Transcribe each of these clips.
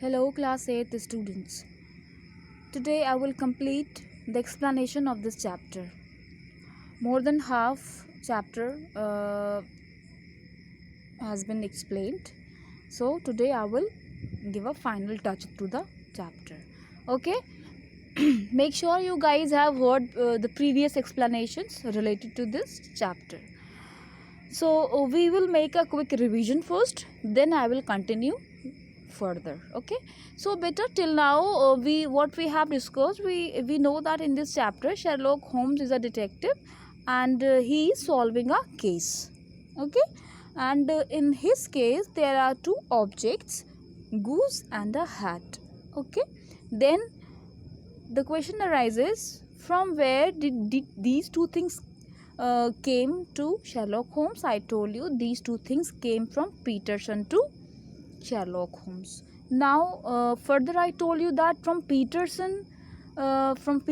Hello class 8 students. Today I will complete the explanation of this chapter. More than half chapter has been explained. So today I will give a final touch to the chapter. Okay? Make sure you guys have heard the previous explanations related to this chapter. So we will make a quick revision first, then I will continue further. Okay, so better till now what we have discussed, we know that in this chapter Sherlock Holmes is a detective and he is solving a case. Okay, and in his case there are two objects, goose and a hat. Okay, then the question arises, from where did these two things came to Sherlock Holmes? I told you these two things came from Peterson to Sherlock Holmes. Now further I told you that from Peterson, from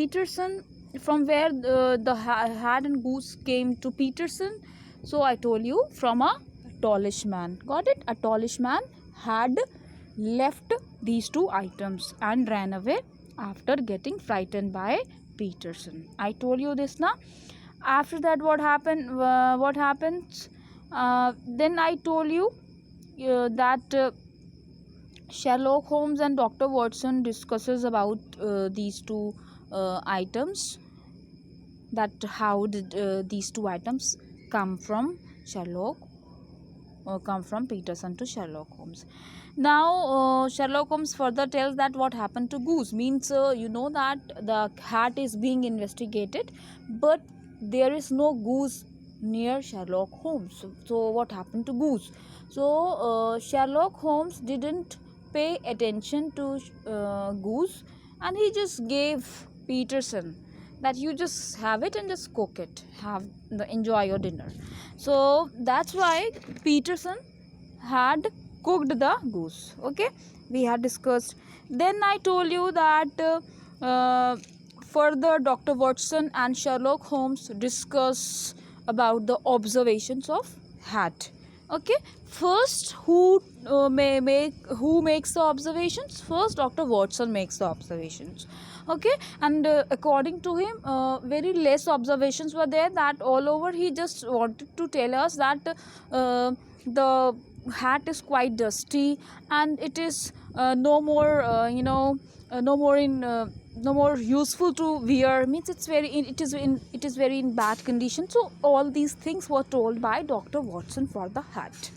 where the hat and goose came to Peterson. So I told you from a tallish man. Got it? A tallish man had left these two items and ran away after getting frightened by Peterson. I told you this now. After that, what happened? What happens? Then I told you that Sherlock Holmes and Dr. Watson discusses about these two items, that how did these two items come from Peterson to Sherlock Holmes. Now Sherlock Holmes further tells that what happened to goose, means you know that the hat is being investigated, but there is no goose near Sherlock Holmes. So what happened to goose? So Sherlock Holmes didn't pay attention to goose, and he just gave Peterson that you just have it and just cook it, enjoy your dinner. So that's why Peterson had cooked the goose. Okay, we had discussed. Then I told you that further Dr. Watson and Sherlock Holmes discuss about the observations of hat. Okay, first who makes the observations? First Dr. Watson makes the observations. Okay, and according to him very less observations were there, that all over he just wanted to tell us that the hat is quite dusty and it is no more no more useful to wear, means it is very in bad condition. So all these things were told by Dr. Watson for the hat.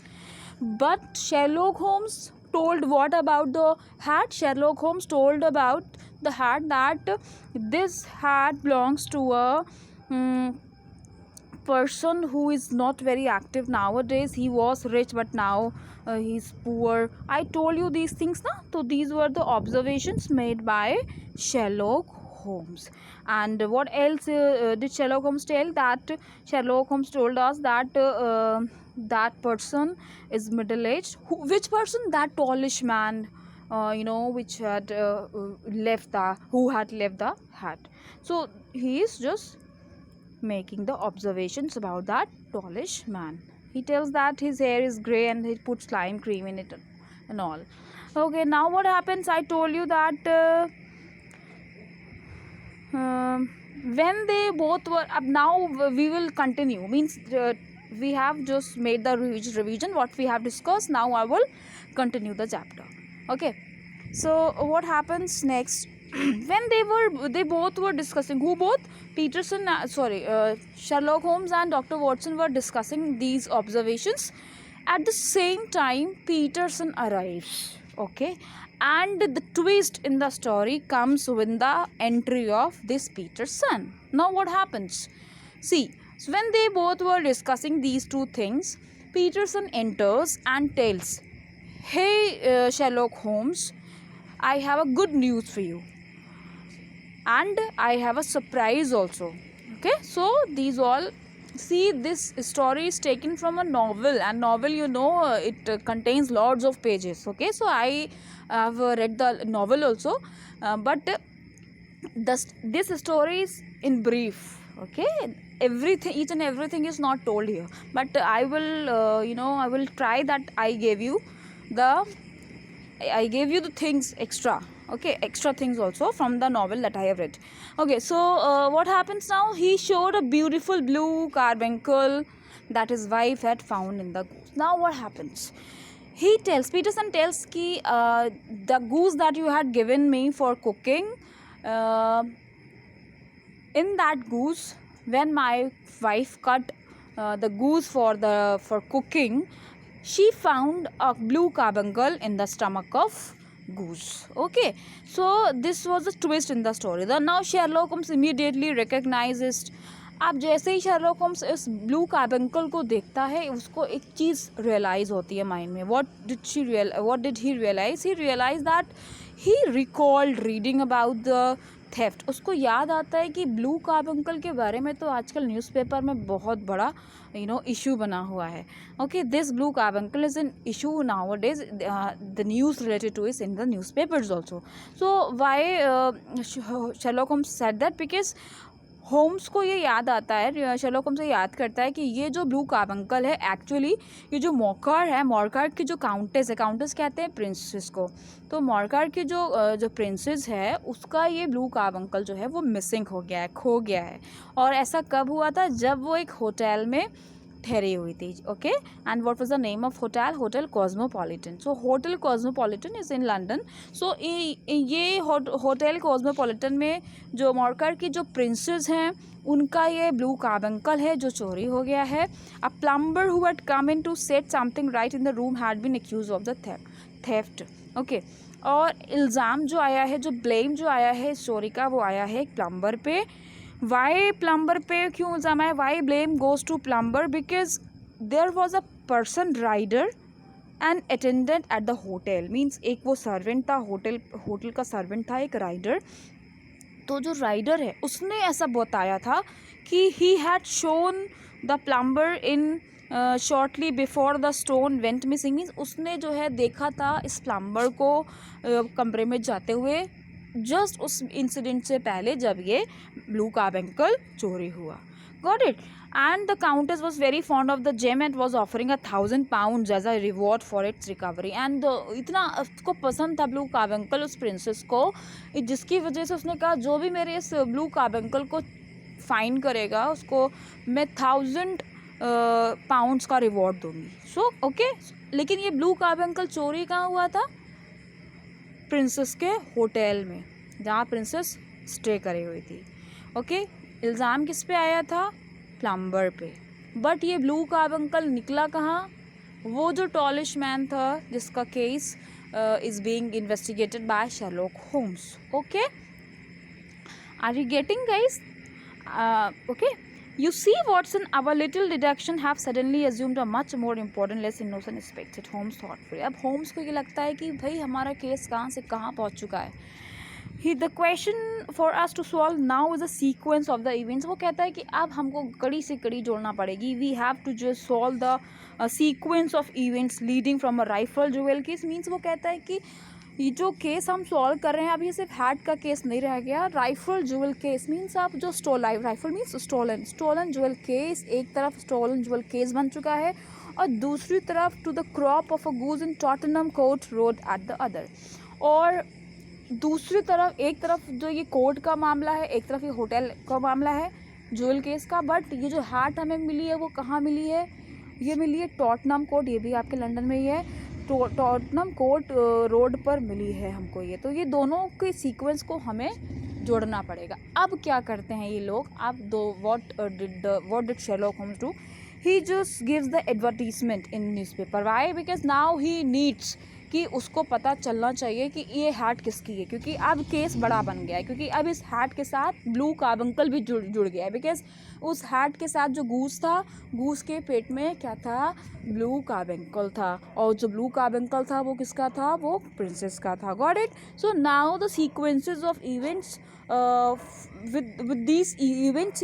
But Sherlock Holmes told what about the hat? Sherlock Holmes told about the hat that this hat belongs to a person who is not very active nowadays. He was rich, but now he's poor. I told you these things now. So these were the observations made by Sherlock Holmes. And what else did Sherlock Holmes tell? That Sherlock Holmes told us that that person is middle aged. Which person? That tallish man, which had who had left the hat. So he is just making the observations about that tallish man. He tells that his hair is grey and he puts lime cream in it and all. Okay, now what happens? I told you that when they both were up, now we will continue, means we have just made the revision what we have discussed. Now I will continue the chapter. Okay, so what happens next? When they both were discussing, who both? Sherlock Holmes and Dr. Watson were discussing these observations. At the same time Peterson arrives. Okay, and the twist in the story comes with the entry of this Peterson. Now what happens? See, so when they both were discussing these two things, Peterson enters and tells, hey Sherlock Holmes, I have a good news for you, and I have a surprise also. Okay, so these all, see, this story is taken from a novel, and novel, it contains lots of pages. Okay, so I have read the novel also, but this story is in brief. Okay, each and everything is not told here, but I will I will try that I gave you the I gave you the things extra, okay, extra things also from the novel that I have read. Okay, so what happens now? He showed a beautiful blue carbuncle that his wife had found in the goose. Now what happens? He tells, Peterson tells ki the goose that you had given me for cooking, in that goose, when my wife cut the goose for cooking, she found a blue carbuncle in the stomach of goose. Okay, so this was a twist in the story. Now Sherlock Holmes immediately recognizes. अब जैसे ही Sherlock Holmes इस blue carbuncle को देखता है, उसको एक चीज़ realise होती है माइंड में. What did he realise that he recalled reading about the theft. उसको याद आता है कि ब्लू कार्बंकल के बारे में तो आजकल न्यूज़पेपर में बहुत बड़ा इशू बना हुआ है. Okay, this blue carbuncle is an issue nowadays. The news related to is in the newspapers also. So why Sherlock Holmes said that? Because Holmes को ये याद आता है, शर्लॉक होम्स ये याद करता है कि ये जो ब्लू कार्बंकल है, एक्चुअली ये जो मॉरकार्ट की जो काउंटेस है, काउंटेस कहते हैं प्रिंसेस को, तो मॉरकार्ट की जो प्रिंसेस है, उसका ये ब्लू कार्बंकल जो है वो मिसिंग हो गया है, खो गया है. और ऐसा कब हुआ था? जब वो एक होटल में ठहरी हुई थी. Okay, and what was the name of Hotel Cosmopolitan. So Hotel Cosmopolitan is in London. So ये होटल कॉस्मोपॉलिटन में जो मॉरकार्ट की जो प्रिंसेस हैं, उनका ये ब्लू कार्बंकल है जो चोरी हो गया है. A plumber who had come in to set something right in the room had been accuse of the theft. Okay, और इल्ज़ाम जो आया है, जो ब्लेम जो आया है इस चोरी का, वो आया है एक प्लम्बर पे. वाई प्लम्बर पे क्यों इल्ज़ाम है? Why blame goes to plumber? Because there was a person rider and attendant at the hotel. Means एक वो सर्वेंट था, होटल का सर्वेंट था, एक राइडर. तो जो राइडर है उसने ऐसा बताया था कि he had shown the plumber in shortly before the stone went missing. Means उसने जो है देखा था इस प्लम्बर को कमरे में जाते हुए जस्ट उस इंसिडेंट से पहले जब ये ब्लू कार्बंकल चोरी हुआ. Got it. And the countess was very fond of the gem and was offering £1,000 as a reward for its recovery. And इतना उसको पसंद था ब्लू कार्बंकल उस प्रिंसेस को, जिसकी वजह से उसने कहा जो भी मेरे इस ब्लू कार्बंकल को फाइन करेगा उसको मैं £1,000 का रिवॉर्ड दूंगी. सो ओके, लेकिन ये ब्लू कार्बंकल चोरी कहाँ हुआ था? प्रिंसेस के होटल में, जहाँ प्रिंसेस स्टे करे हुई थी. ओके, इल्ज़ाम किस पे आया था? प्लम्बर पे. बट ये ब्लू कार्बंकल निकला कहाँ? वो जो टॉलिश मैन था जिसका case is being investigated by Sherlock Holmes. Okay, are you getting guys? Okay, you see, Watson, our little deduction have suddenly assumed a much more important lesson innocent expected. Holmes thoughtfully. अब Holmes को ये लगता है कि भाई हमारा case कहाँ से कहाँ पहुँच चुका है. The question for us to solve now is a sequence of the events. वो कहता है कि अब हमको कड़ी से कड़ी जोड़ना पड़ेगी. We have to just solve the sequence of events leading from a rifle jewel case. Means वो कहता है कि ये जो केस हम सॉल्व कर रहे हैं अभी सिर्फ हैट का केस नहीं रह गया. राइफल ज्वेल केस मीन्स आप जो rifle means stolen jewel case, एक तरफ स्टोलन ज्वेल केस बन चुका है और दूसरी तरफ to the crop of a goose in Tottenham Court Road at the other. और दूसरी तरफ, एक तरफ जो ये कोर्ट का मामला है, एक तरफ ये होटल का मामला है ज्वेल केस का. बट ये जो हैट हमें मिली है वो कहाँ मिली है? ये मिली है टॉटनहम कोर्ट. ये भी आपके लंदन में ही है. टॉटनहम कोर्ट रोड पर मिली है हमको ये. तो ये दोनों के सीक्वेंस को हमें जोड़ना पड़ेगा. अब क्या करते हैं ये लोग? अब what did Sherlock Holmes do? He just gives the advertisement in newspaper. Why? Because now he needs कि उसको पता चलना चाहिए कि ये हैट किसकी है, क्योंकि अब केस बड़ा बन गया है, क्योंकि अब इस हैट के साथ ब्लू कार्बंकल भी जुड़ गया है. बिकॉज उस हैट के साथ जो गूस था, गूस के पेट में क्या था? ब्लू कार्बंकल था. और जो ब्लू कार्बंकल था वो किसका था? वो प्रिंसेस का था. Got it. So now the sequences of events, with these events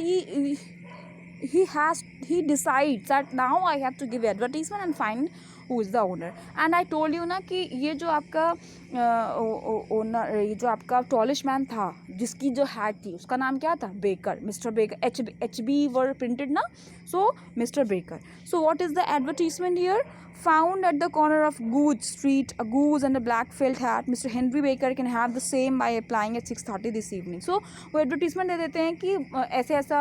he decides that now I have to give advertisement and find who is the owner. and I told you ना कि ये जो आपका owner, ये जो आपका टॉलिश man था जिसकी जो हैट थी उसका नाम क्या था? Baker. Mister Baker. HB were printed ना. So Mister Baker. So what is the advertisement here? Found at the corner of Goose Street, a goose and a black felt hat. Mr. Henry Baker can have the same by applying at 6:30 this evening. So वो advertisement दे देते हैं कि ऐसे ऐसा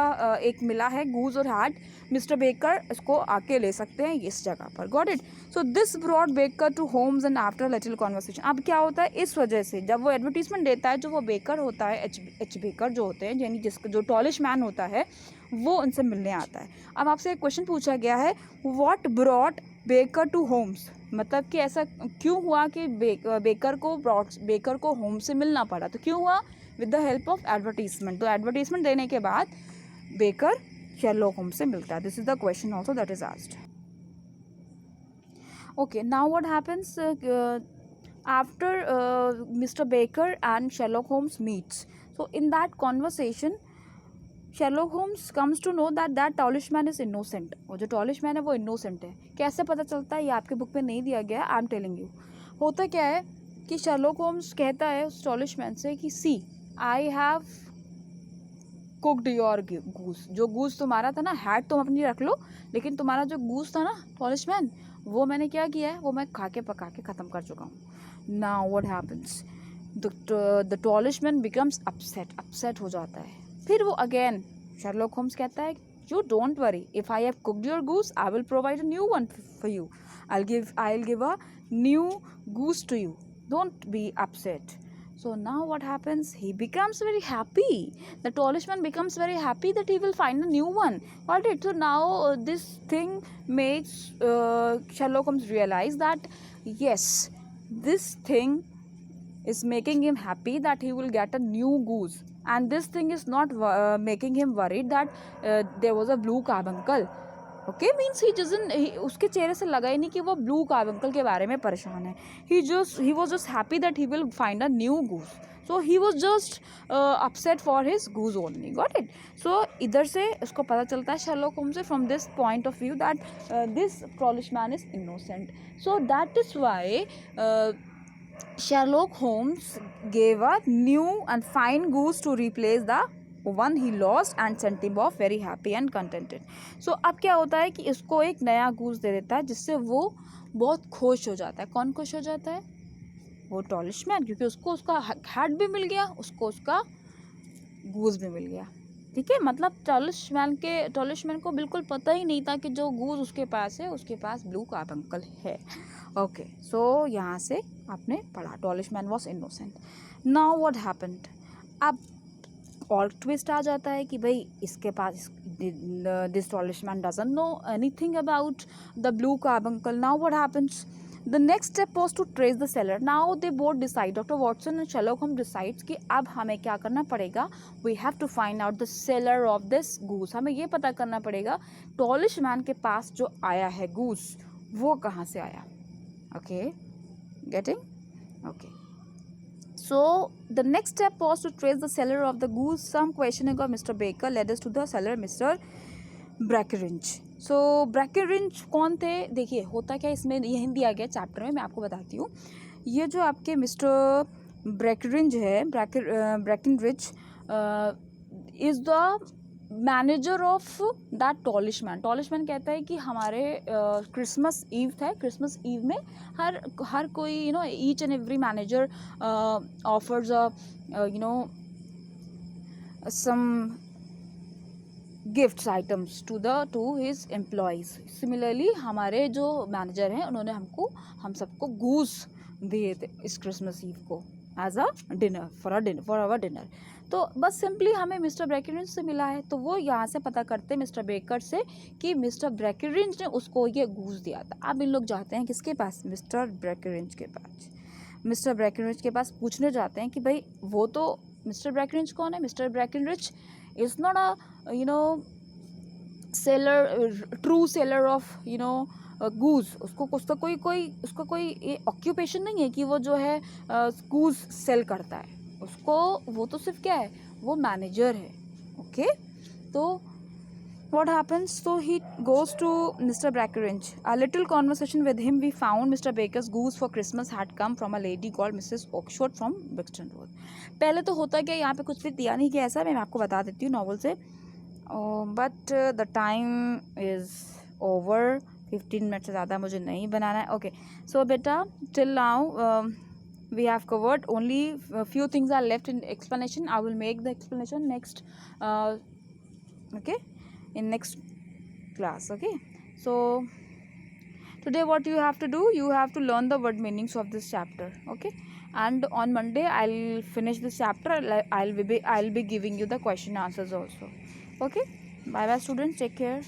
एक मिला है गूज और हैट, मिस्टर बेकर इसको आके ले सकते हैं इस जगह पर. Got it. So this brought Baker to Holmes and after little conversation. अब क्या होता है, इस वजह से जब वो एडवर्टीजमेंट देता है, जो वो बेकर होता है, एच बेकर जो होते हैं, यानी जिसका जो टॉलिश मैन होता है, वो उनसे मिलने आता है. अब आपसे एक क्वेश्चन पूछा गया है, what brought Baker to Holmes, मतलब कि ऐसा क्यों हुआ कि बेकर को होम्स से मिलना पड़ा. तो क्यों हुआ, with the help of advertisement. तो एडवर्टीजमेंट देने के बाद बेकर शेरलॉक होम्स से मिलता है. This is the question also that is asked. Okay, now what happens after Mr. Baker and Sherlock Holmes meets. So in that conversation Sherlock Holmes comes to know that talisman is innocent. और जो talisman है वो innocent है. कैसे पता चलता है, ये आपके बुक में नहीं दिया गया. I am telling you. होता क्या है कि Sherlock Holmes कहता है उस talisman से कि see I have cooked your goose. जो गूस तुम्हारा था ना, हैट तुम अपनी रख लो, लेकिन तुम्हारा जो गूस था ना talisman, वो मैंने क्या किया है, वो मैं खा के पका के ख़त्म कर चुका हूँ. Now what happens, the talisman becomes upset हो जाता है. फिर वो अगेन Sherlock Holmes कहता है, you don't worry, if I have cooked your goose, I will provide a new one for you. I'll give a new goose to you. Don't be upset. So now what happens? He becomes very happy. The talisman becomes very happy that he will find a new one. Alright, so now this thing makes Sherlock Holmes realize that yes, this thing is making him happy that he will get a new goose, and this thing is not making him worried that there was a blue carbuncle. Okay, means he doesn't, उसके चेहरे से लगा ही नहीं कि वो blue carbuncle के बारे में परेशान है. He was just happy that he will find a new goose. So he was just upset for his goose only. Got it? So इधर से उसको पता चलता है Sherlock Holmes से from this point of view that this talisman is innocent. So that is why Sherlock Holmes gave a new and fine goose to replace the one he lost and sent him off very happy and contented. So अब क्या होता है कि इसको एक नया goose दे देता है, जिससे वो बहुत खुश हो जाता है. कौन खुश हो जाता है? वो talisman, क्योंकि उसको उसका हैट भी मिल गया, उसको उसका गूस भी मिल गया. ठीक है, मतलब talisman को बिल्कुल पता ही नहीं था कि जो गूस उसके पास है, उसके पास ब्लू कार्बंकल है. ओके, सो यहाँ से आपने पढ़ा talisman was innocent. Now what happened, अब और ट्विस्ट आ जाता है कि भाई इसके पास this talisman doesn't know anything about the blue carbuncle. Now what happens? The next step was to trace the seller. Now they both decide, Dr. Watson and Sherlock Holmes decides कि अब हमें क्या करना पड़ेगा. We have to find out the seller of this goose. हमें ये पता करना पड़ेगा talisman के पास जो आया है goose, वो कहाँ से आया. Okay, getting? Okay. So the next step was to trace the seller of the goose. Some questioning of Mr. Baker led us to the seller, Mr. Breckinridge. So Breckinridge कौन थे? देखिए होता क्या, इसमें यही दिया गया चैप्टर में, मैं आपको बताती हूँ. ये जो आपके मिस्टर Breckinridge है, Breckinridge is the manager of that talisman कहता है कि हमारे क्रिसमस ईव था, क्रिसमस ईव में हर कोई each and every manager offers some gifts items to his employees. Similarly हमारे जो मैनेजर हैं, उन्होंने हम सबको गूस दिए थे इस क्रिसमस ईव को as a dinner for our dinner. तो बस सिंपली हमें मिस्टर ब्रेकिंरिज से मिला है, तो वो यहाँ से पता करते हैं मिस्टर बेकर से कि मिस्टर ब्रेकिंरिज ने उसको ये गूस दिया था. अब इन लोग जाते हैं किसके पास? मिस्टर ब्रेकिंरिज के पास. मिस्टर ब्रेकिंरिज के पास पूछने जाते हैं कि भाई वो तो मिस्टर ब्रेकिंरिज कौन है? Mister Breckinridge is not a seller, true seller of goose. उसका कोई ऑक्यूपेशन नहीं है कि वो जो है गूस सेल करता है. उसको वो तो सिर्फ क्या है, वो मैनेजर है. ओके, तो what happens? So he goes to Mr. Breckinridge. A little conversation with him, we found Mr. Baker's goose for Christmas had come from a lady called Mrs. Oxford from Brixton Road. पहले तो होता क्या, यहाँ पे कुछ भी दिया नहीं कि ऐसा, मैं आपको बता देती हूँ नॉवल से. But the time is over. 15 minute से ज़्यादा मुझे नहीं बनाना है. ओके, सो बेटा till now we have covered only a few things are left in explanation. I will make the explanation next okay, in next class. Okay, so today what you have to do, you have to learn the word meanings of this chapter. Okay, and on Monday I'll finish this chapter. I'll be giving you the question answers also. Okay, bye bye students, take care.